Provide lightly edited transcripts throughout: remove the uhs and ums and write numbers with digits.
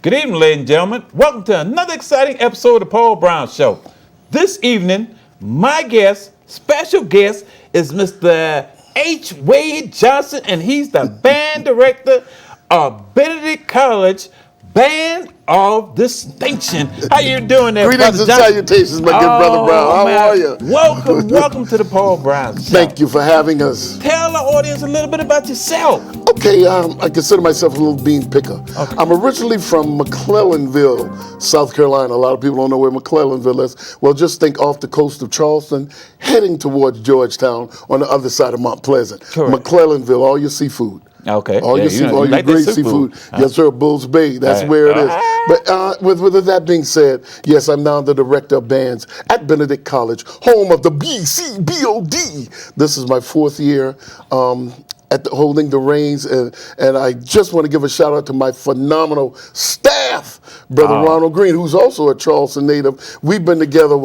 Good evening, ladies and gentlemen. Welcome to another exciting episode of the Paul Brown Show. This evening, my guest, special guest, is Mr. H.Wade Johnson, and he's the band director of Benedict College Band of Distinction. How you doing there, Greetings and salutations, my good brother Brown. How are you? Welcome to the Paul Brown Show. Thank you for having us. Tell the audience a little bit about yourself. Okay, I consider myself a little bean picker. Okay. I'm originally from McClellanville, South Carolina. A lot of people don't know where McClellanville is. Well, just think off the coast of Charleston, heading towards Georgetown on the other side of Mount Pleasant. Correct. McClellanville, all your seafood. Okay. All your seafood, all your great seafood. Yes, sir, Bull's Bay. That's where it is. But with that being said, yes, I'm now the director of bands at Benedict College, home of the BCBOD. This is my fourth year holding the reins, and I just want to give a shout out to my phenomenal staff, Brother Ronald Green, who's also a Charleston native. We've been together,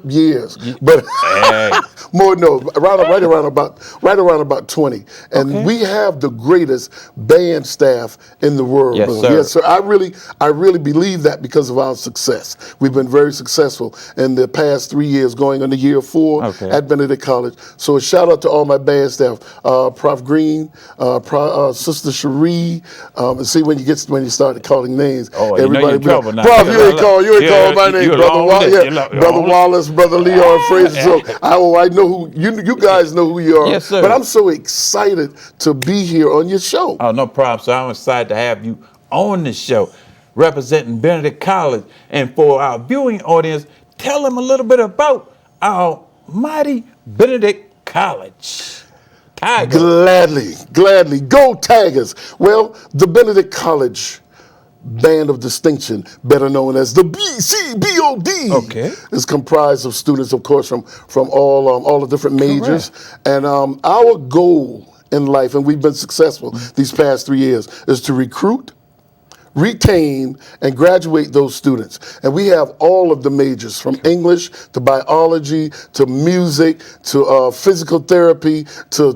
years, but more right around about 20, and we have the greatest band staff in the world. Yes, sir. Yes, sir. I really believe that because of our success. We've been very successful in the past 3 years, going on to year 4 at Benedict College. So a shout out to all my band staff. Prof. Green, Sister Cherie, and see when you started calling names. Oh, everybody, you know you're in trouble now. Prof, you ain't called my name, Brother Wallace, Brother Leon Fraser. So I know who you guys know who you are. Yes, sir. But I'm so excited to be here on your show. Oh, no problem. So I'm excited to have you on the show, representing Benedict College. And for our viewing audience, tell them a little bit about our mighty Benedict College. Tigers. Gladly. Go Tigers. Well, the Benedict College Band of Distinction, better known as the BCBOD, is comprised of students, of course, from all the different majors. Correct. And our goal in life, and we've been successful these past 3 years, is to recruit, retain, and graduate those students. And we have all of the majors, from English to biology to music to physical therapy to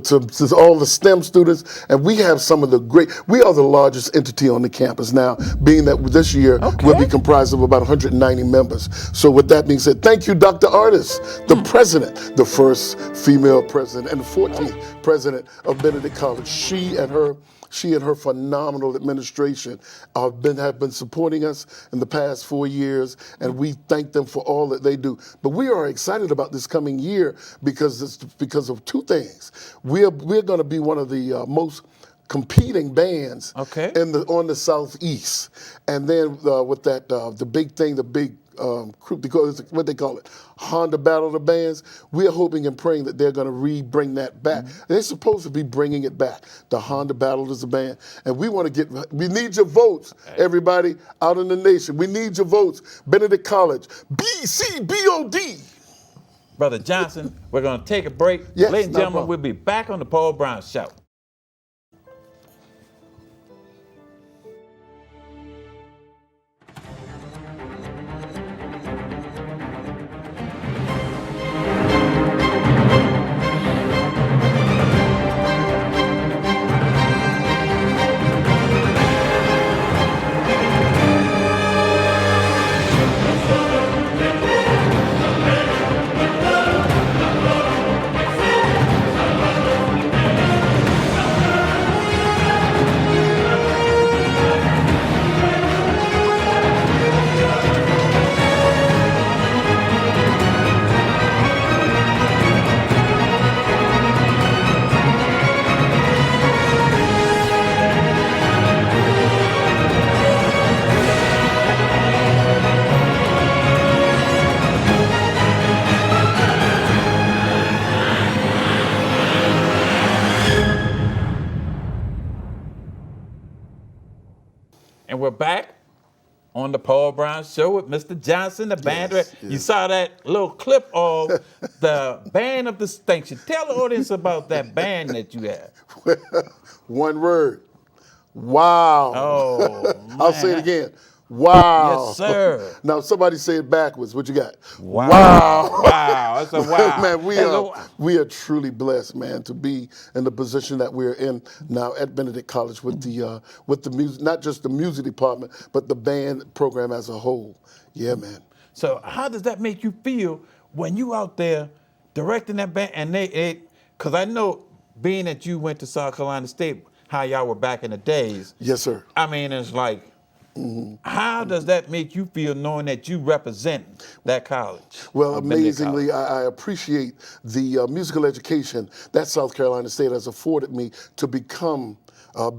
all the STEM students. And we have some of we are the largest entity on the campus now, being that this year we'll be comprised of about 190 members. So with that being said, thank you, Dr. Artis, the president, the first female president and the 14th president of Benedict College. She and her phenomenal administration have been supporting us in the past 4 years, and we thank them for all that they do. But we are excited about this coming year because of two things. We're going to be one of the most competing bands on the Southeast, and then with that the big group, because what they call it, Honda Battle of the Bands. We're hoping and praying that they're going to bring that back. They're supposed to be bringing it back. The Honda Battle is a band, and we need your votes, everybody out in the nation. We need your votes. Benedict College, BCBOD. Brother Johnson, we're going to take a break. Yes, ladies and gentlemen, we'll be back on the Paul Brown Show. And we're back on the Paul Brown Show with Mr. Johnson, the band director. You saw that little clip of the Band of Distinction. Tell the audience about that band that you have. One word. Wow. Oh, man. I'll say it again. Wow. Yes, sir. Now somebody say it backwards. What you got? Wow. Wow. That's a wow. Man, we That's a are wow. we are truly blessed, man, to be in the position that we're in now at Benedict College with the music, not just the music department, but the band program as a whole. Yeah, man. So how does that make you feel when you out there directing that band and because I know being that you went to South Carolina State, how y'all were back in the days. Yes, sir. I mean, it's like, how does that make you feel knowing that you represent that college? Well, Benedict amazingly, College? I appreciate the musical education that South Carolina State has afforded me to become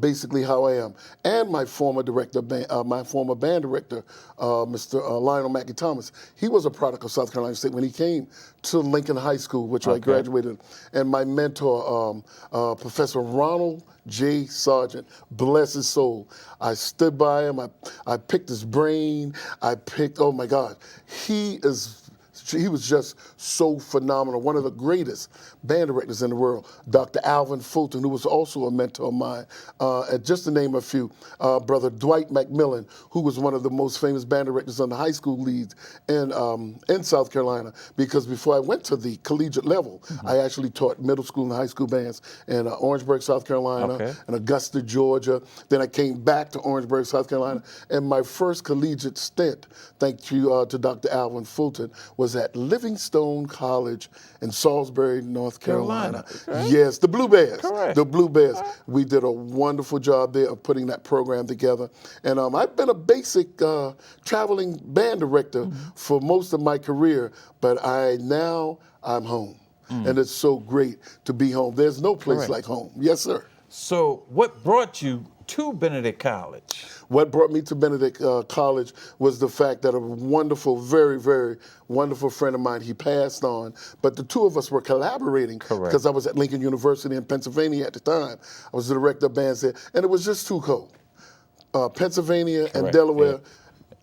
basically how I am. And my former director, my former band director, Mr. Lionel Mackey Thomas, he was a product of South Carolina State when he came to Lincoln High School, which I graduated. And my mentor, Professor Ronald J. Sargent, bless his soul. I stood by him. I picked his brain. Oh my God, he was just so phenomenal. One of the greatest band directors in the world. Dr. Alvin Fulton, who was also a mentor of mine. And just to name a few, Brother Dwight McMillan, who was one of the most famous band directors on the high school leads in South Carolina. Because before I went to the collegiate level, I actually taught middle school and high school bands in Orangeburg, South Carolina, and Augusta, Georgia. Then I came back to Orangeburg, South Carolina. And my first collegiate stint, thank you to Dr. Alvin Fulton, was at Livingstone College in Salisbury, North Carolina. Yes, the Blue Bears. The Blue Bears. We did a wonderful job there of putting that program together. And I've been a basic traveling band director for most of my career, but I'm home. And it's so great to be home. There's no place like home. Yes, sir. So what brought you to Benedict College? What brought me to Benedict College was the fact that a wonderful, very, very wonderful friend of mine, he passed on, but the two of us were collaborating because I was at Lincoln University in Pennsylvania at the time. I was the director of bands there, and it was just too cold. Pennsylvania and Delaware,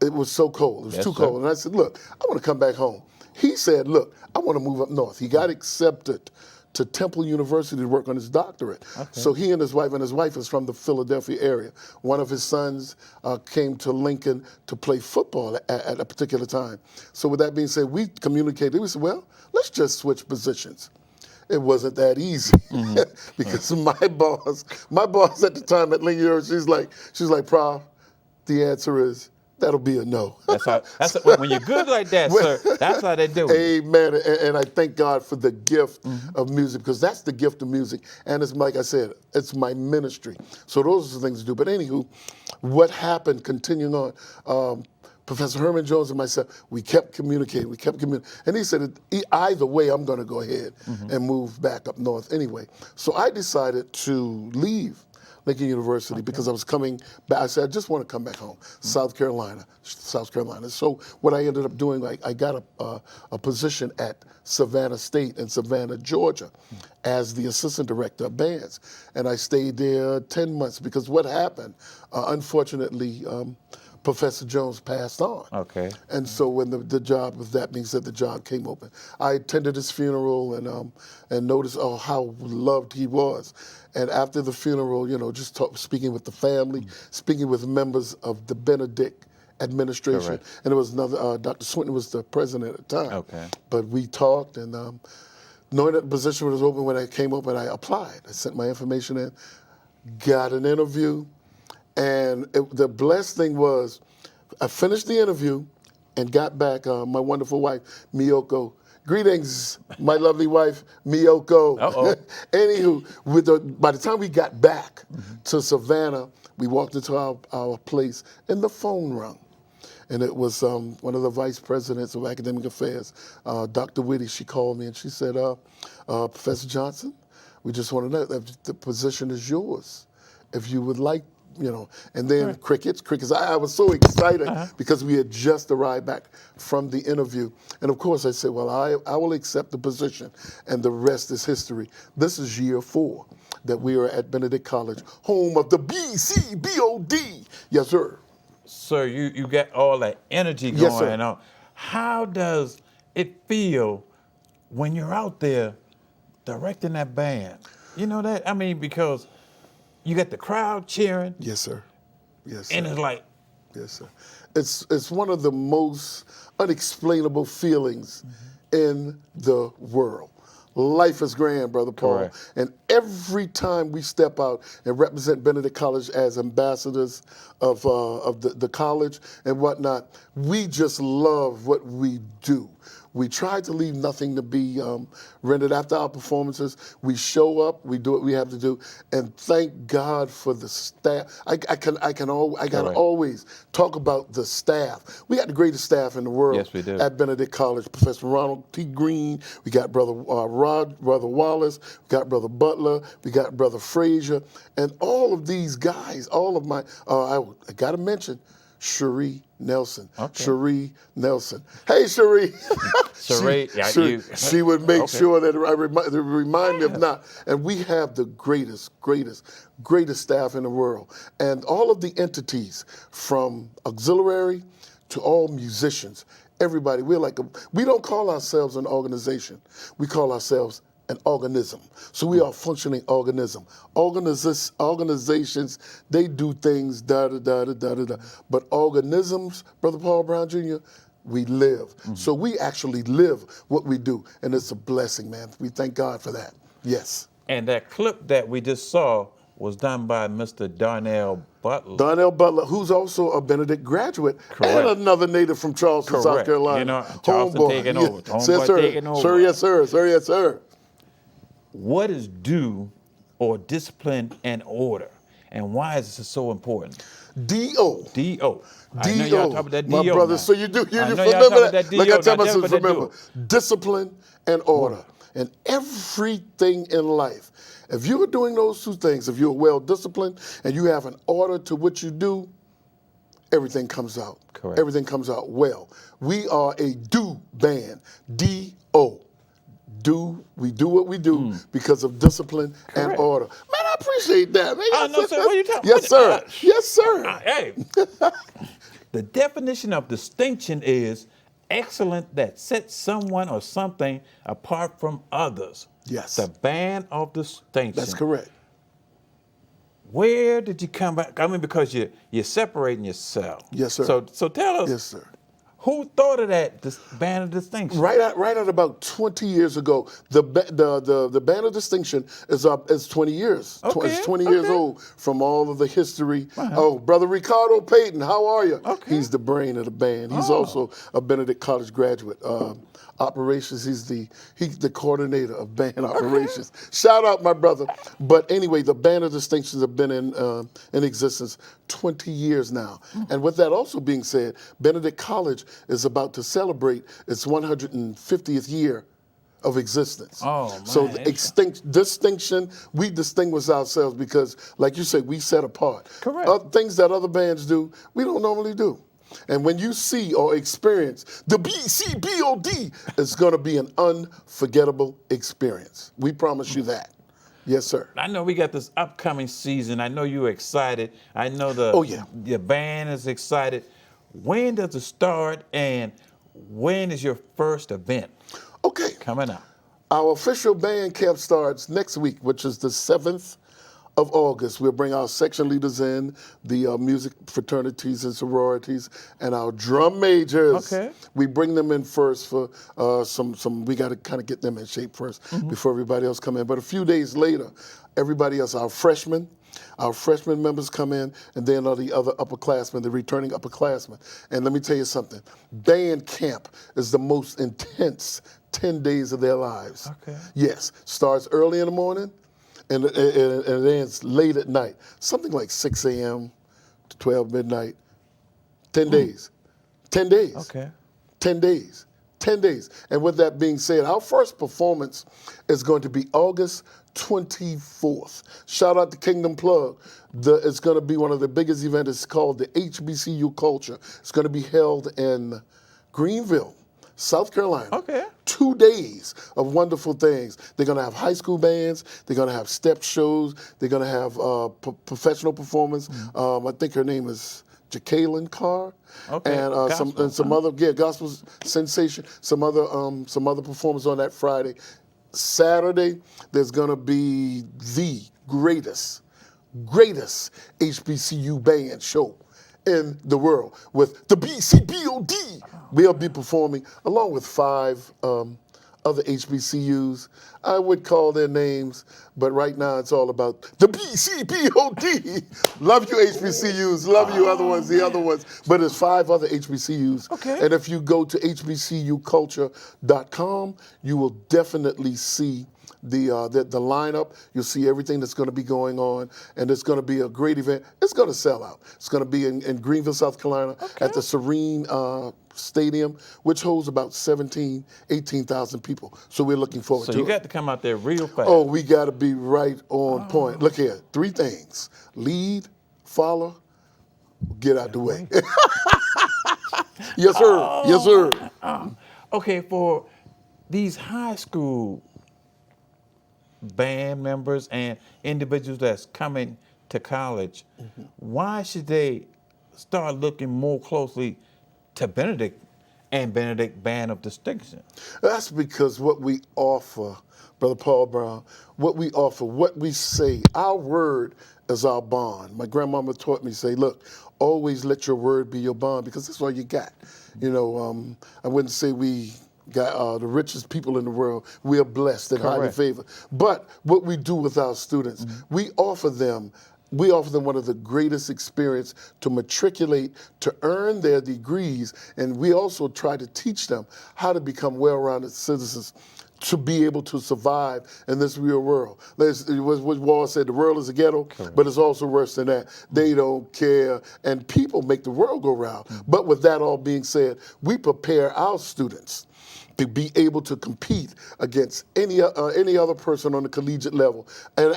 it was so cold. It was too cold. And I said, look, I want to come back home. He said, look, I want to move up north. He got accepted to Temple University to work on his doctorate. So he and his wife is from the Philadelphia area. One of his sons came to Lincoln to play football at a particular time. So with that being said, we communicated. We said, well, let's just switch positions. It wasn't that easy because my boss at the time at Lincoln University, she's like, Prof, the answer is, that'll be a no. When you're good like that, sir, that's how they do it. Amen. And I thank God for the gift of music, because that's the gift of music. And it's like I said, it's my ministry. So those are the things to do. But anywho, what happened, continuing on, Professor Herman Jones and myself, we kept communicating. And he said, either way, I'm going to go ahead and move back up north anyway. So I decided to leave Lincoln University because I was coming back. I said, I just want to come back home, South Carolina. So what I ended up doing, I got a position at Savannah State in Savannah, Georgia, as the assistant director of bands. And I stayed there 10 months because what happened, unfortunately, Professor Jones passed on. And so when the job, with that being said, the job came open. I attended his funeral and noticed how loved he was. And after the funeral, just speaking with the family, speaking with members of the Benedict administration. And it was another, Dr. Swinton was the president at the time. But we talked, and knowing that the position was open, when I came open, I applied. I sent my information in, got an interview. And the blessed thing was, I finished the interview and got back my wonderful wife, Miyoko. Greetings, my lovely wife, Miyoko. Anywho, by the time we got back to Savannah, we walked into our place and the phone rang. And it was one of the vice presidents of academic affairs, Dr. Whitty. She called me and she said, Professor Johnson, we just want to know that the position is yours. If you would like, and then crickets. I was so excited because we had just arrived back from the interview. And of course I said, well, I will accept the position, and the rest is history. This is year 4 that we are at Benedict College, home of the BCBOD. Yes, sir. Sir, you got all that energy going on. How does it feel when you're out there directing that band? You know that? I mean, because you got the crowd cheering. Yes, sir. Yes, sir. And it's like, Yes, sir. It's one of the most unexplainable feelings in the world. Life is grand, Brother Paul. Correct. And every time we step out and represent Benedict College as ambassadors of the college and whatnot, we just love what we do. We try to leave nothing to be rendered after our performances. We show up, we do what we have to do, and thank God for the staff. I gotta always talk about the staff. We got the greatest staff in the world. Yes, we do. At Benedict College. Professor Ronald T. Green, we got Brother Brother Wallace, we got Brother Butler, we got Brother Frazier, and all of these guys. All of my I gotta mention Cherie Nelson. Okay. Cherie Nelson. Hey, Cherie. Cherie, she would make sure that I remind me of not. And we have the greatest staff in the world. And all of the entities from auxiliary to all musicians, everybody, we don't call ourselves an organization. We call ourselves an organism. So we are a functioning organism. Organizations, they do things, da-da-da-da-da-da. But organisms, Brother Paul Brown Jr., we live. So we actually live what we do. And it's a blessing, man. We thank God for that. Yes. And that clip that we just saw was done by Mr. Darnell Butler. Darnell Butler, who's also a Benedict graduate and another native from Charleston, South Carolina. You know, Charleston taking over. Homeboy taking over. Sir, yes, sir. Sir, yes, sir. What is due or discipline and order? And why is this so important? D.O. D.O. I know y'all talk about that D.O. My brother, now. so you remember that? D.O. Like I tell now, myself, but that remember, do. discipline and order. And everything in life, if you are doing those two things, if you're well disciplined and you have an order to what you do, everything comes out. Correct. Everything comes out well. We are a do band, D.O. We do what we do because of discipline and order. Man, I appreciate that, man. No, sir, what are you talking Yes, sir. Yes, sir. Hey. The definition of distinction is excellence that sets someone or something apart from others. Yes. The band of distinction. That's correct. Where did you come back? I mean, because you're separating yourself. Yes, sir. So tell us. Yes, sir. Who thought of that band of distinction? Right at about 20 years ago, the band of distinction is 20 years. Okay, It's 20 years old from all of the history. Oh, Brother Ricardo Payton, how are you? Okay. He's the brain of the band. He's also a Benedict College graduate. Operations, he's the coordinator of band operations. Shout out, my brother. But anyway, the band of distinctions have been in existence 20 years now. And with that also being said, Benedict College is about to celebrate its 150th year of existence. Oh, man. So the distinction, we distinguish ourselves because, like you said, we set apart. Correct. Things that other bands do, we don't normally do. And when you see or experience the BCBOD, it's going to be an unforgettable experience. We promise you that. Yes, sir. I know we got this upcoming season. I know you're excited. I know the band is excited. When does it start and when is your first event? Okay. Coming up. Our official band camp starts next week, which is the 7th of August. We'll bring our section leaders in, the music fraternities and sororities, and our drum majors. Okay. We bring them in first for some. We got to kind of get them in shape first before everybody else come in. But a few days later, everybody else, our freshman members come in, and then all the other upperclassmen, the returning upperclassmen. And let me tell you something. Band camp is the most intense 10 days of their lives. Okay. Yes. Starts early in the morning and it ends late at night. Something like 6 a.m. to 12 midnight. 10 days. 10 days. Okay. 10 days. 10 days. And with that being said, our first performance is going to be August 24th. Shout out to Kingdom Plug. It's going to be one of the biggest events. It's called the HBCU Culture. It's going to be held in Greenville, South Carolina. Okay. 2 days of wonderful things. They're going to have high school bands. They're going to have step shows. They're going to have professional performance. I think her name is Jacqueline Carr. Okay. And some other gospel sensation. Some other performers on that Friday. Saturday, there's going to be the greatest HBCU band show in the world. With the BCBOD, we'll be performing along with 5 other HBCUs. I would call their names, but right now it's all about the BCBOD. Love you HBCUs, love you other ones, the other ones. But there's 5 other HBCUs. Okay. And if you go to hbcuculture.com, you will definitely see the lineup. You'll see everything that's going to be going on, and it's going to be a great event. It's going to sell out. It's going to be in Greenville, South Carolina, at the Serene Stadium, which holds about 18,000 people. So we're looking forward to it. So you got to come out there real fast. Oh, we got to be right on point. Look here, 3 things: lead, follow, get out the way. Yes, sir. Yes, sir. Okay, for these high school band members and individuals that's coming to college, why should they start looking more closely to Benedict and Benedict Band of Distinction? That's because what we offer, Brother Paul Brown, what we offer, what we say, our word is our bond. My grandmama taught me, say, look, always let your word be your bond, because that's all you got. You know, I wouldn't say we got the richest people in the world. We are blessed and highly favored. But what we do with our students, we offer them one of the greatest experience to matriculate, to earn their degrees, and we also try to teach them how to become well-rounded citizens, to be able to survive in this real world. What Wall said, the world is a ghetto, but it's also worse than that. They don't care, and people make the world go round. But with that all being said, we prepare our students to be able to compete against any other person on the collegiate level. And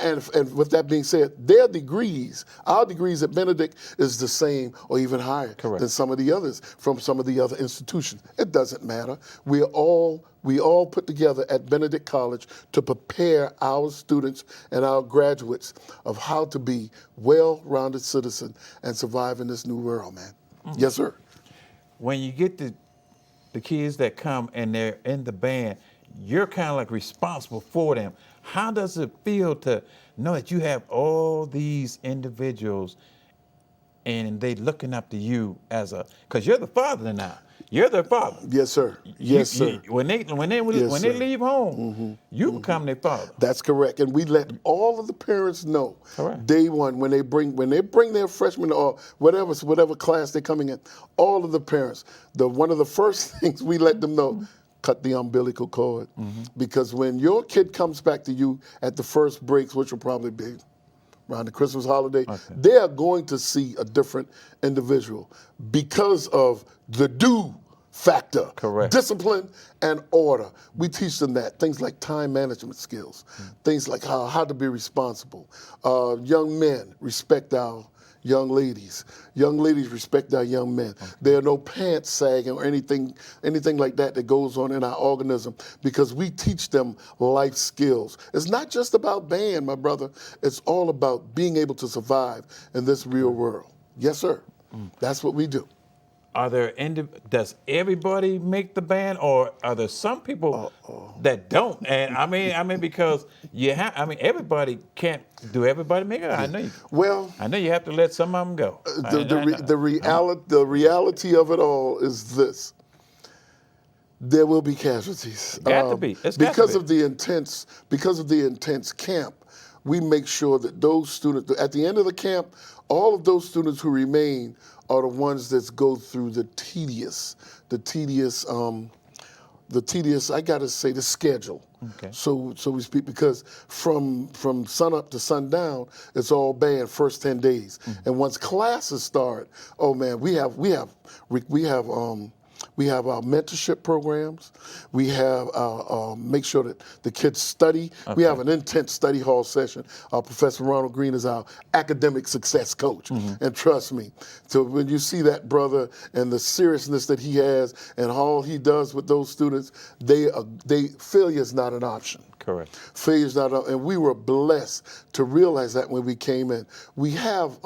with that being said, their degrees, our degrees at Benedict is the same or even higher than some of the others from some of the other institutions. It doesn't matter. We all put together at Benedict College to prepare our students and our graduates of how to be well-rounded citizens and survive in this new world, man. Yes, sir. When you get the kids that come and they're in the band, you're kind of like responsible for them. How does it feel to know that you have all these individuals and they looking up to you because you're the father now. You're their father. Yes, sir. Yes, sir. When they leave home, you become their father. That's correct, and we let all of the parents know day one when they bring their freshmen or whatever class they're coming in. All of the parents, one of the first things we let them know: cut the umbilical cord, because when your kid comes back to you at the first breaks, which will probably be around the Christmas holiday, they are going to see a different individual because of the do factor, discipline and order. We teach them that, things like time management skills, things like how to be responsible. Young men respect our young ladies. Young ladies respect our young men. There are no pants sagging or anything like that goes on in our organism, because we teach them life skills. It's not just about band, my brother. It's all about being able to survive in this real world. Yes, sir. That's what we do. Does everybody make the band, or are there some people that don't? And I mean, because everybody can't. Do everybody make it? I know you. Well, I know you have to let some of them go. The reality of it all is this: there will be casualties. Got to be. Because of the intense camp. We make sure that those students at the end of the camp, all of those students who remain are the ones that go through the tedious, I gotta say, the schedule. So we speak, because from sun up to sundown, it's all band first 10 days. And once classes start, oh man, we have our mentorship programs. We have make sure that the kids study. We have an intense study hall session. Professor Ronald Green is our academic success coach. And trust me, so when you see that brother and the seriousness that he has and all he does with those students, failure is not an option. Correct. Failure is not, and we were blessed to realize that when we came in. We have,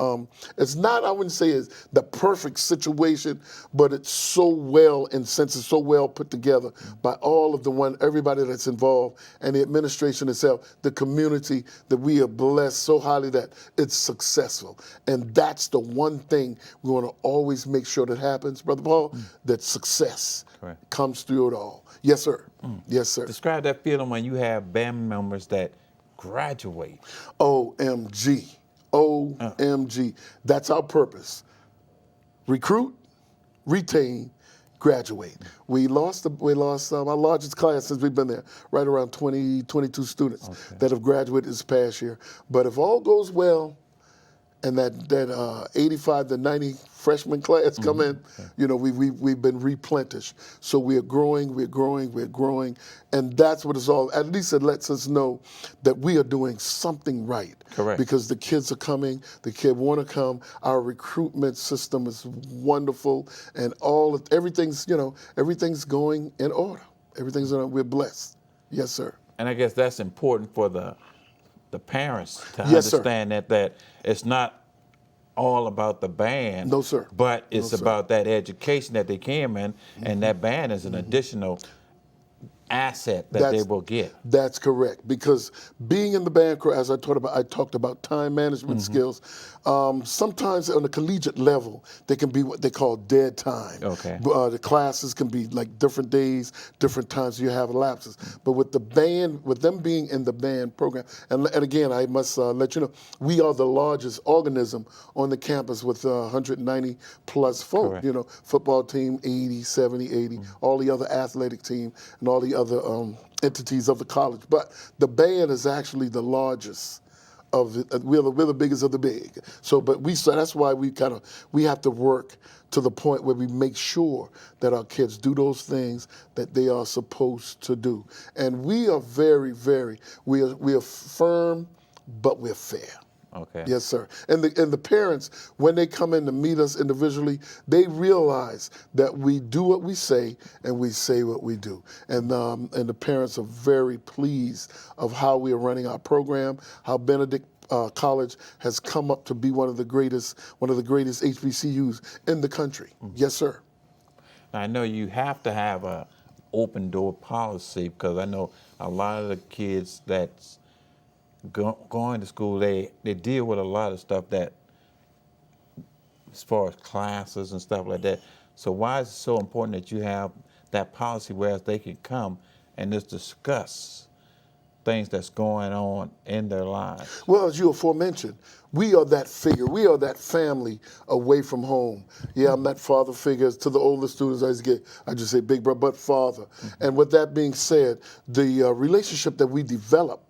it's not, I wouldn't say it's the perfect situation, but it's so well well in sense, it's so well put together by all of everybody that's involved, and the administration itself, the community, that we are blessed so highly that it's successful. And that's the one thing we want to always make sure that happens, Brother Paul, that success comes through it all. Yes, sir. Yes, sir. Describe that feeling when you have band members that graduate. OMG. OMG. That's our purpose. Recruit, retain, graduate. We lost our largest class since we've been there, right around 22 students that have graduated this past year. But if all goes well, and that 85 to 90 freshman class come in, we've been replenished. So we're growing, and that's what it's all. At least it lets us know that we are doing something right. Correct. Because the kids are coming, the kids want to come. Our recruitment system is wonderful, and everything's going in order. We're blessed. Yes, sir. And I guess that's important for the parents to Yes, understand that it's not all about the band. No, sir. But it's about that education that they came in, and that band is an additional asset that they will get. That's correct, because being in the band crew, as I talked about time management skills. Sometimes on the collegiate level, they can be what they call dead time. Okay. The classes can be like different days, different times you have lapses. But with the band, with them being in the band program, and again, I must let you know, we are the largest organism on the campus with 190 plus folk. Correct. Football team 80, 70, 80, all the other athletic team, and all the other entities of the college. But the band is actually the largest of we're the biggest of the big. So that's why we have to work to the point where we make sure that our kids do those things that they are supposed to do. And we are we are firm, but we're fair. Okay. Yes, sir. And the parents, when they come in to meet us individually, they realize that we do what we say and we say what we do. And the parents are very pleased of how we are running our program, how Benedict College has come up to be one of the greatest HBCUs in the country. Yes, sir. Now, I know you have to have a open door policy, because I know a lot of the kids that's going to school, they deal with a lot of stuff that, as far as classes and stuff like that. So why is it so important that you have that policy where they can come and just discuss things that's going on in their lives? Well, as you aforementioned, we are that figure. We are that family away from home. Yeah, I'm that father figure to the older students. I just say big brother, but father. And with that being said, the relationship that we develop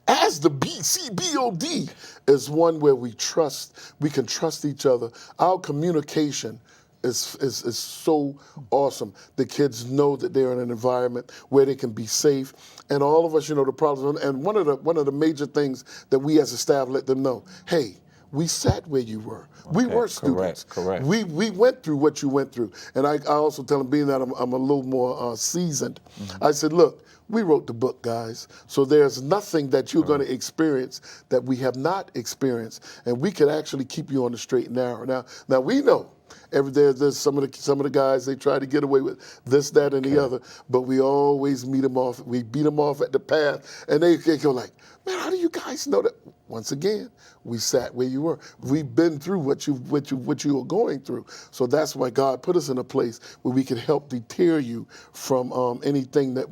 as the BCBOD is one where we can trust each other. Our communication is so awesome. The kids know that they're in an environment where they can be safe. And all of us, the problems. And one of the major things that we as a staff let them know, hey, we sat where you were. We were students. Correct. We went through what you went through. And I also tell them, being that I'm a little more seasoned, I said, look, we wrote the book, guys. So there's nothing that you're going to experience that we have not experienced, and we can actually keep you on the straight and narrow. Now we know there's some of the guys, they try to get away with this, that, and the other, but we always meet them off. We beat them off at the path, and they go like, man, how do you guys know that? Once again, we sat where you were. We've been through what you were going through. So that's why God put us in a place where we can help deter you from anything that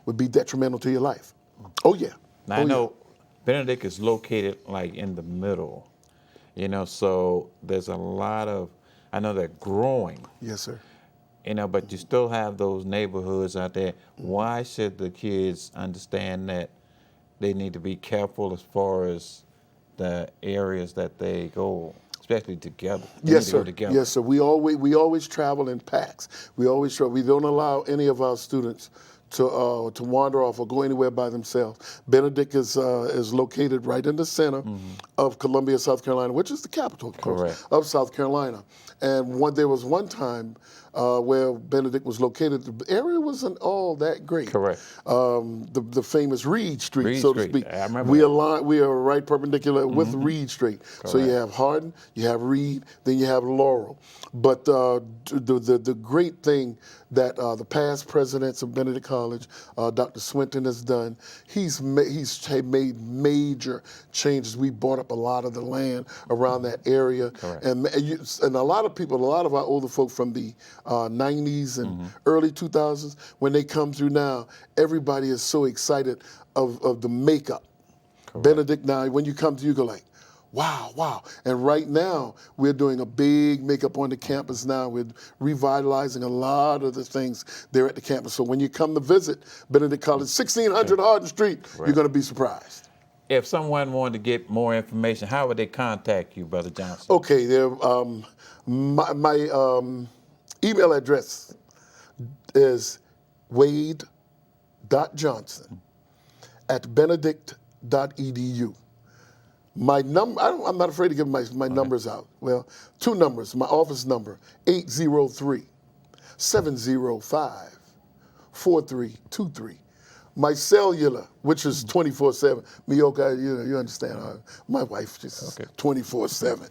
would be detrimental to your life. Oh yeah. Now I know Benedict is located like in the middle, so there's a lot of, I know they're growing. Yes, sir. But you still have those neighborhoods out there. Why should the kids understand that they need to be careful as far as the areas that they go, especially together? Yes, sir. Yes, sir. We always travel in packs. We don't allow any of our students to wander off or go anywhere by themselves. Benedict is located right in the center of Columbia, South Carolina, which is the capital, of course, of South Carolina. And there was one time where Benedict was located, the area wasn't all that great. Correct. The famous Reed Street, Reed so to Street. speak. I remember We that. we are right perpendicular with Reed Street. So you have Harden, you have Reed, then you have Laurel. But the great thing that the past presidents of Benedict College, Dr. Swinton has done, he's made major changes. We bought up a lot of the land around that area. And a lot of people, a lot of our older folk from the 90s and early 2000s, when they come through now, everybody is so excited of the makeup. Benedict now, when you come to, you go like, wow, wow. And right now, we're doing a big makeup on the campus now. We're revitalizing a lot of the things there at the campus. So when you come to visit Benedict College, 1600 Harden Street, you're going to be surprised. If someone wanted to get more information, how would they contact you, Brother Johnson? Okay, my email address is wade.johnson@benedict.edu. My number, I'm not afraid to give my numbers out. Well, 2 numbers. My office number, 803-705-4323. My cellular, which is 24/7. Mioka, you understand. My wife just 24/7.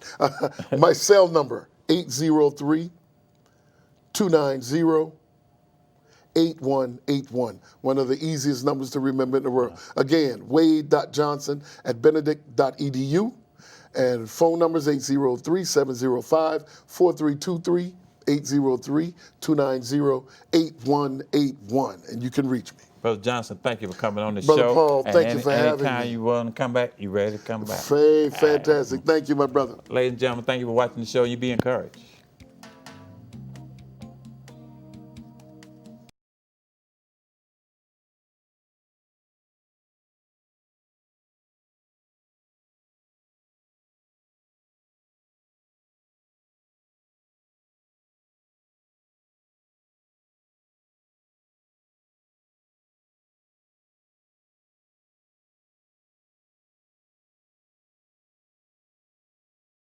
My cell number, 803-290-8181. One of the easiest numbers to remember in the world. Again, wade.johnson@benedict.edu. And phone numbers 803-705-4323, 803-290-8181. And you can reach me. Brother Johnson, thank you for coming on the Brother show. Paul, thank you for having Anytime me. you want to come back, you ready to come back. Fantastic. Thank you, my brother. Ladies and gentlemen, thank you for watching the show. You be encouraged.